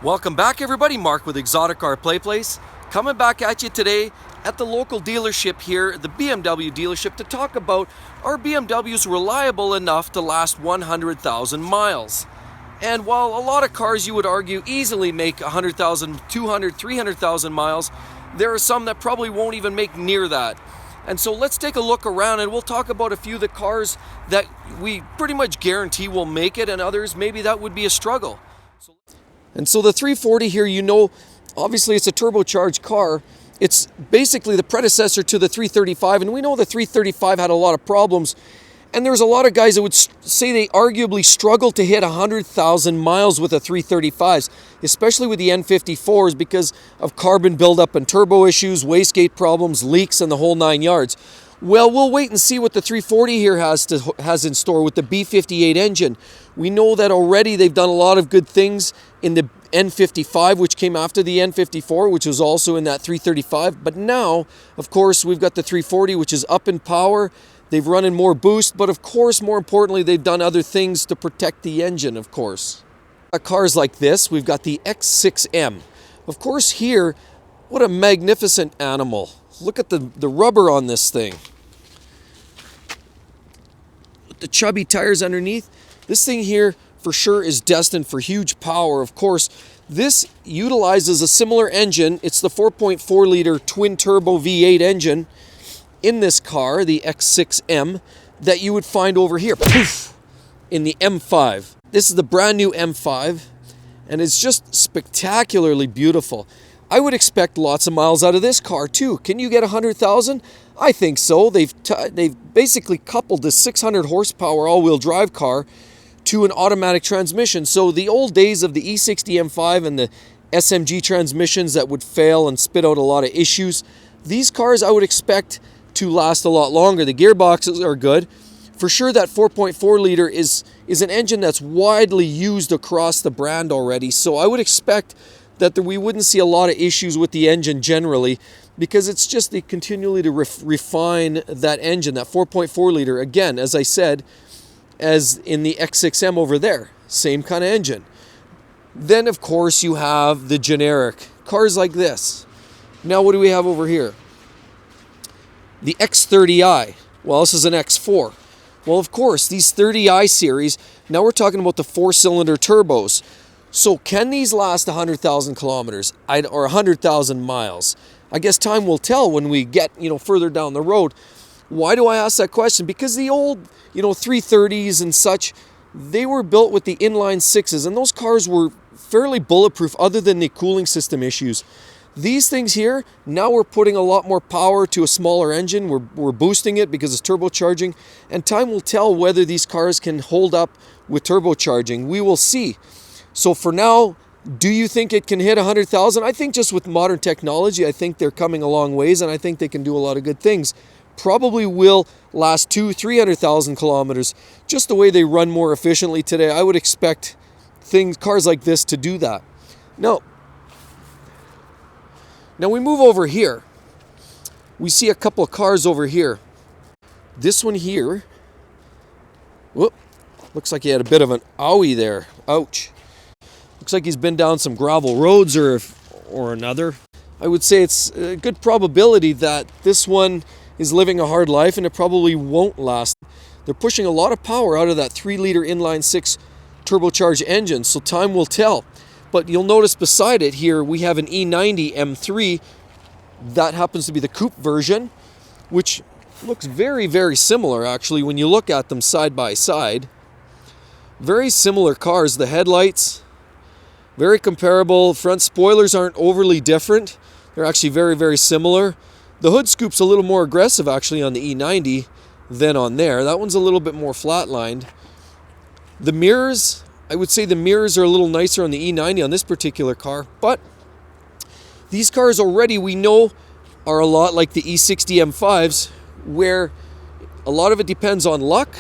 Welcome back everybody, Mark with exoticcarplayplace, coming back at you today at the local dealership here, the BMW dealership, to talk about are BMWs reliable enough to last 100,000 miles. And while a lot of cars you would argue easily make 100,000, 200, 300,000 miles, there are some that probably won't even make near that. And so let's take a look around and we'll talk about a few of the cars that we pretty much guarantee will make it, and others maybe that would be a struggle. And so the 340 here, you know, obviously it's a turbocharged car. It's basically the predecessor to the 335, and we know the 335 had a lot of problems. And there's a lot of guys that would say they arguably struggled to hit 100,000 miles with the 335s, especially with the N54s because of carbon buildup and turbo issues, wastegate problems, leaks, and the whole 9 yards. Well, we'll wait and see what the 340 here has in store with the B58 engine. We know that already they've done a lot of good things in the N55, which came after the N54, which was also in that 335. But now, of course, we've got the 340, which is up in power. They've run in more boost, but of course, more importantly, they've done other things to protect the engine, of course. Cars like this, we've got the X6M. Of course, here, what a magnificent animal. Look at the rubber on this thing. The chubby tires underneath. This thing here for sure is destined for huge power. Of course, this utilizes a similar engine. It's the 4.4 liter twin turbo V8 engine in this car, the X6M, that you would find over here, poof, in the M5. This is the brand new M5, and it's just spectacularly beautiful. I would expect lots of miles out of this car too. Can you get 100,000? I think so. They've basically coupled this 600 horsepower all-wheel drive car to an automatic transmission. So the old days of the E60 M5 and the SMG transmissions that would fail and spit out a lot of issues, these cars I would expect to last a lot longer. The gearboxes are good. For sure, that 4.4 liter is an engine that's widely used across the brand already. So I would expect that we wouldn't see a lot of issues with the engine generally, because it's just they continually to refine that engine, that 4.4 liter. Again, as I said, as in the X6M over there, same kind of engine. Then, of course, you have the generic cars like this. Now, what do we have over here? The X30i. Well, this is an X4. Well, of course, these 30i series, now we're talking about the 4-cylinder turbos. So can these last 100,000 kilometers or 100,000 miles? I guess time will tell when we get, further down the road. Why do I ask that question? Because the old, 330s and such, they were built with the inline sixes, and those cars were fairly bulletproof other than the cooling system issues. These things here, now we're putting a lot more power to a smaller engine. We're boosting it because it's turbocharging, and time will tell whether these cars can hold up with turbocharging. We will see. So for now, do you think it can hit 100,000? I think just with modern technology, I think they're coming a long ways, and I think they can do a lot of good things. Probably will last 200,000-300,000 kilometers. Just the way they run more efficiently today, I would expect cars like this to do that. Now we move over here. We see a couple of cars over here. This one here, whoop, looks like he had a bit of an owie there. Ouch. Looks like he's been down some gravel roads or another. I would say it's a good probability that this one is living a hard life, and it probably won't last. They're pushing a lot of power out of that 3-liter inline-six turbocharged engine, so time will tell. But you'll notice beside it here, we have an E90 M3. That happens to be the coupe version, which looks very, very similar, actually, when you look at them side by side. Very similar cars. The headlights, very comparable. Front spoilers aren't overly different. They're actually very, very similar. The hood scoop's a little more aggressive, actually, on the E90 than on there. That one's a little bit more flatlined. The mirrors, I would say the mirrors are a little nicer on the E90 on this particular car, but these cars already, we know, are a lot like the E60 M5s, where a lot of it depends on luck,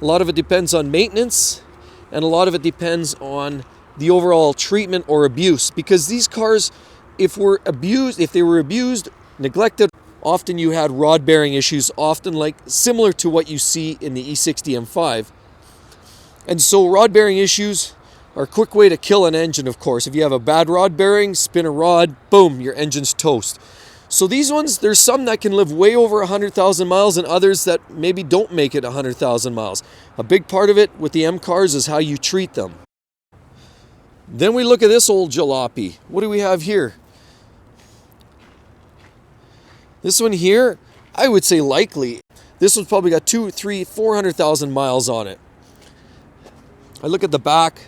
a lot of it depends on maintenance, and a lot of it depends on the overall treatment or abuse. Because these cars, if they were abused, neglected, often you had rod bearing issues, often like similar to what you see in the E60 M5. And so rod bearing issues, are a quick way to kill an engine, of course. If you have a bad rod bearing, spin a rod, boom, your engine's toast. So these ones, there's some that can live way over 100,000 miles and others that maybe don't make it 100,000 miles. A big part of it with the M cars is how you treat them. Then we look at this old jalopy. What do we have here? This one here, I would say likely. This one's probably got 200, 300, 400,000 miles on it. I look at the back,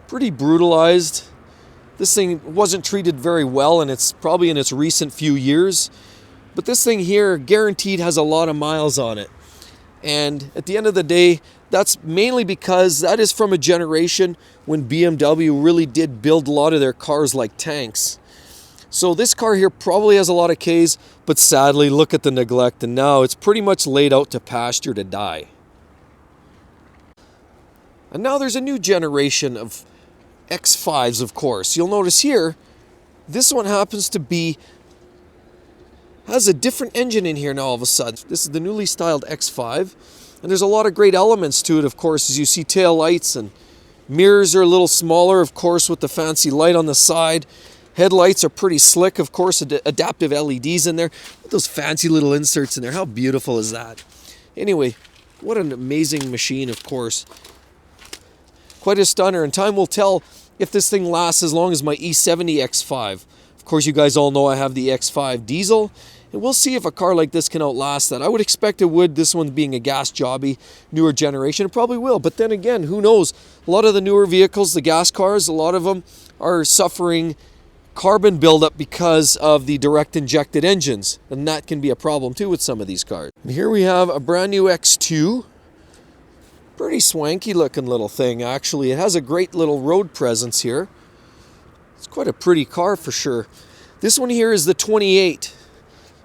pretty brutalized. This thing wasn't treated very well, and it's probably in its recent few years. But this thing here, guaranteed, has a lot of miles on it. And at the end of the day, that's mainly because that is from a generation when BMW really did build a lot of their cars like tanks. So this car here probably has a lot of Ks, but sadly, look at the neglect. And now it's pretty much laid out to pasture to die. And now there's a new generation of X5s, of course. You'll notice here, this one happens to has a different engine in here now all of a sudden. This is the newly styled X5, and there's a lot of great elements to it, of course, as you see tail lights, and mirrors are a little smaller, of course, with the fancy light on the side. Headlights are pretty slick, of course, adaptive LEDs in there. With those fancy little inserts in there. How beautiful is that? Anyway, what an amazing machine, of course. Quite a stunner, and time will tell if this thing lasts as long as my E70 X5. Of course, you guys all know I have the X5 diesel, and we'll see if a car like this can outlast that. I would expect it would, this one being a gas jobby, newer generation. It probably will, but then again, who knows? A lot of the newer vehicles, the gas cars, a lot of them are suffering carbon buildup because of the direct injected engines, and that can be a problem too with some of these cars. And here we have a brand new X2. Pretty swanky looking little thing, actually. It has a great little road presence here. It's quite a pretty car for sure. This one here is the 28.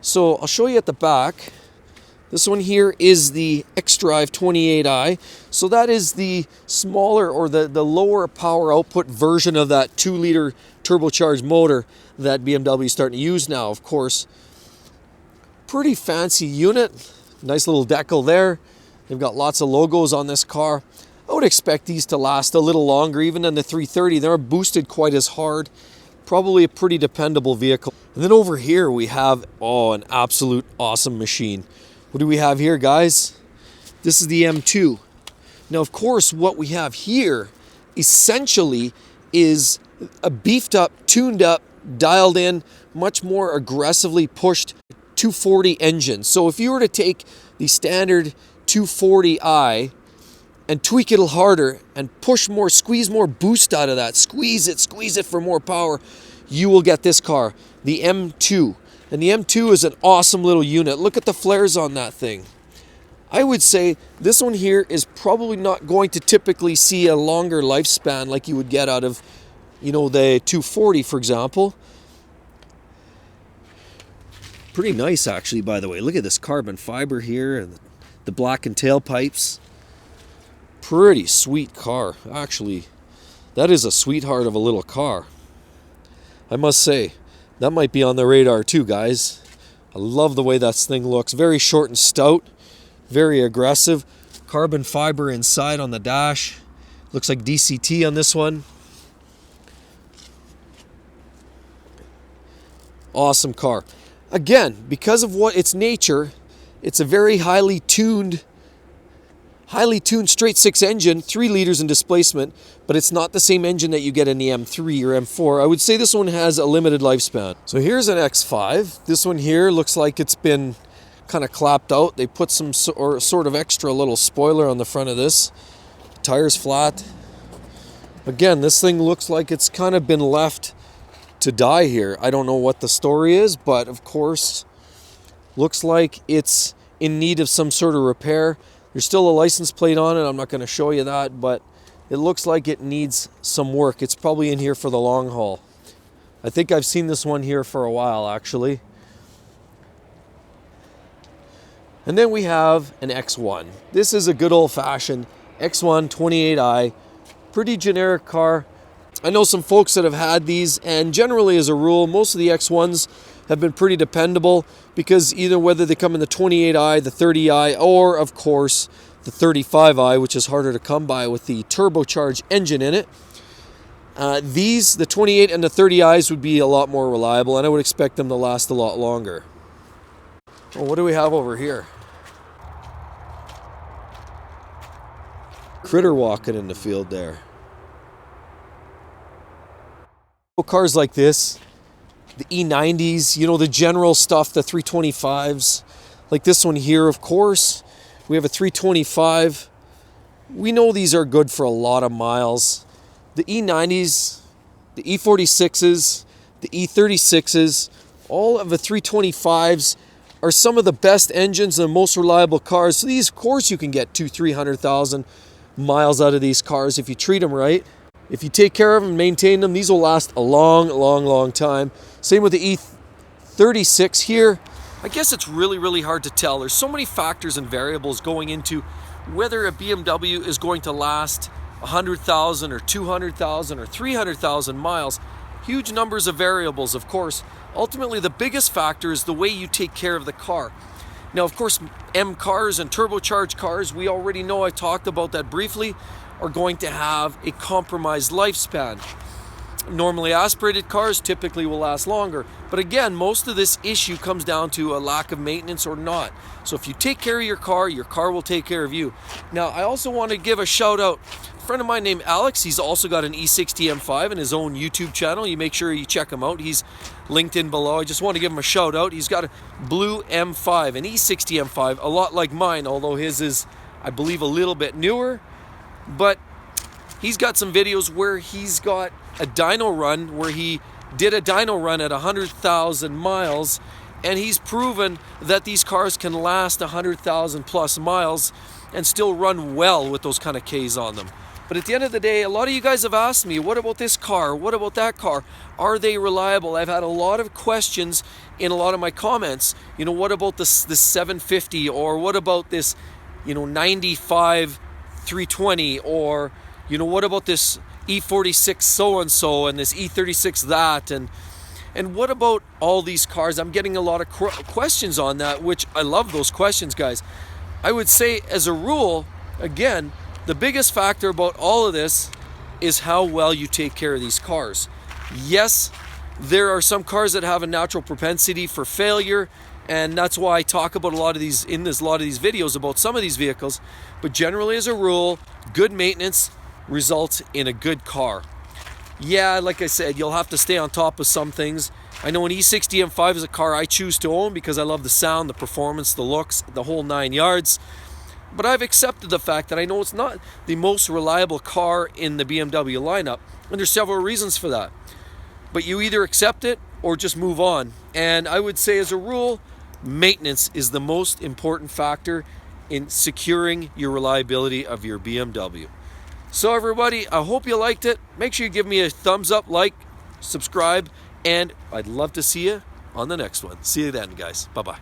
So I'll show you at the back. This one here is the xDrive 28i. So that is the smaller or the lower power output version of that 2-liter turbocharged motor that BMW is starting to use now, of course. Pretty fancy unit. Nice little decal there. They've got lots of logos on this car. I would expect these to last a little longer, even than the 330. They aren't boosted quite as hard. Probably a pretty dependable vehicle. And then over here we have, an absolute awesome machine. What do we have here, guys? This is the M2. Now, of course, what we have here essentially is a beefed up, tuned up, dialed in, much more aggressively pushed 240 engine. So if you were to take the standard 240i and tweak it a little harder and push more, squeeze more boost out of that, squeeze it for more power, you will get this car, the M2. And the M2 is an awesome little unit. Look at the flares on that thing. I would say this one here is probably not going to typically see a longer lifespan like you would get out of, the 240, for example. Pretty nice, actually, by the way. Look at this carbon fiber here and the blackened tailpipes. Pretty sweet car, actually. That is a sweetheart of a little car. I must say, that might be on the radar too, guys. I love the way that thing looks. Very short and stout, very aggressive. Carbon fiber inside on the dash. Looks like DCT on this one. Awesome car. Again, because of what its nature, it's a very highly tuned straight six engine, 3 liters in displacement, but it's not the same engine that you get in the M3 or M4. I would say this one has a limited lifespan. So here's an X5. This one here looks like it's been kind of clapped out. They put some sort of extra little spoiler on the front of this. Tires flat. Again, this thing looks like it's kind of been left to die here. I don't know what the story is, but of course, looks like it's in need of some sort of repair. There's still a license plate on it. I'm not going to show you that, but it looks like it needs some work. It's probably in here for the long haul. I think I've seen this one here for a while, actually. And then we have an X1. This is a good old-fashioned X1 28i. Pretty generic car. I know some folks that have had these, and generally as a rule, most of the X1s have been pretty dependable because either whether they come in the 28i, the 30i, or of course the 35i, which is harder to come by with the turbocharged engine in it. The 28 and the 30i's would be a lot more reliable, and I would expect them to last a lot longer. Well, what do we have over here? Critter walking in the field there. Cars like this, the E90s, you know, the general stuff, the 325s, like this one here, of course. We have a 325. We know these are good for a lot of miles. The E90s, the E46s, the E36s, all of the 325s are some of the best engines and the most reliable cars. So these, of course, you can get 200,000-300,000 miles out of these cars if you treat them right. If you take care of them and maintain them, these will last a long time. Same with the E36 here. I guess it's really hard to tell. There's so many factors and variables going into whether a BMW is going to last 100,000 or 200,000 or 300,000 miles. Huge numbers of variables, of course. Ultimately, the biggest factor is the way you take care of the car. Now, of course, M cars and turbocharged cars, we already know, I talked about that briefly, are going to have a compromised lifespan. Normally aspirated cars typically will last longer. But again, most of this issue comes down to a lack of maintenance or not. So if you take care of your car will take care of you. Now, I also want to give a shout out. A friend of mine named Alex, he's also got an E60 M5 and his own YouTube channel. You make sure you check him out. He's linked in below. I just want to give him a shout out. He's got a blue M5, an E60 M5, a lot like mine, although his is, I believe, a little bit newer. But he's got some videos where he's got a dyno run, where he did a dyno run at 100,000 miles, and he's proven that these cars can last 100,000 plus miles and still run well with those kind of Ks on them. But at the end of the day, a lot of you guys have asked me, what about this car? What about that car? Are they reliable? I've had a lot of questions in a lot of my comments. You know, what about this 750, or what about this, 95 320, or what about this E46 so-and-so and this E36 that, and what about all these cars? I'm getting a lot of questions on that, which I love those questions, guys. I would say, as a rule, again, the biggest factor about all of this is how well you take care of these cars. Yes, there are some cars that have a natural propensity for failure, and that's why I talk about a lot of these videos about some of these vehicles. But generally, as a rule, good maintenance results in a good car. Yeah, like I said, you'll have to stay on top of some things. I know an E60 M5 is a car I choose to own because I love the sound, the performance, the looks, the whole 9 yards. But I've accepted the fact that I know it's not the most reliable car in the BMW lineup, and there's several reasons for that. But you either accept it or just move on. And I would say, as a rule, maintenance is the most important factor in securing your reliability of your BMW. So everybody, I hope you liked it. Make sure you give me a thumbs up, like, subscribe, and I'd love to see you on the next one. See you then, guys. Bye-bye.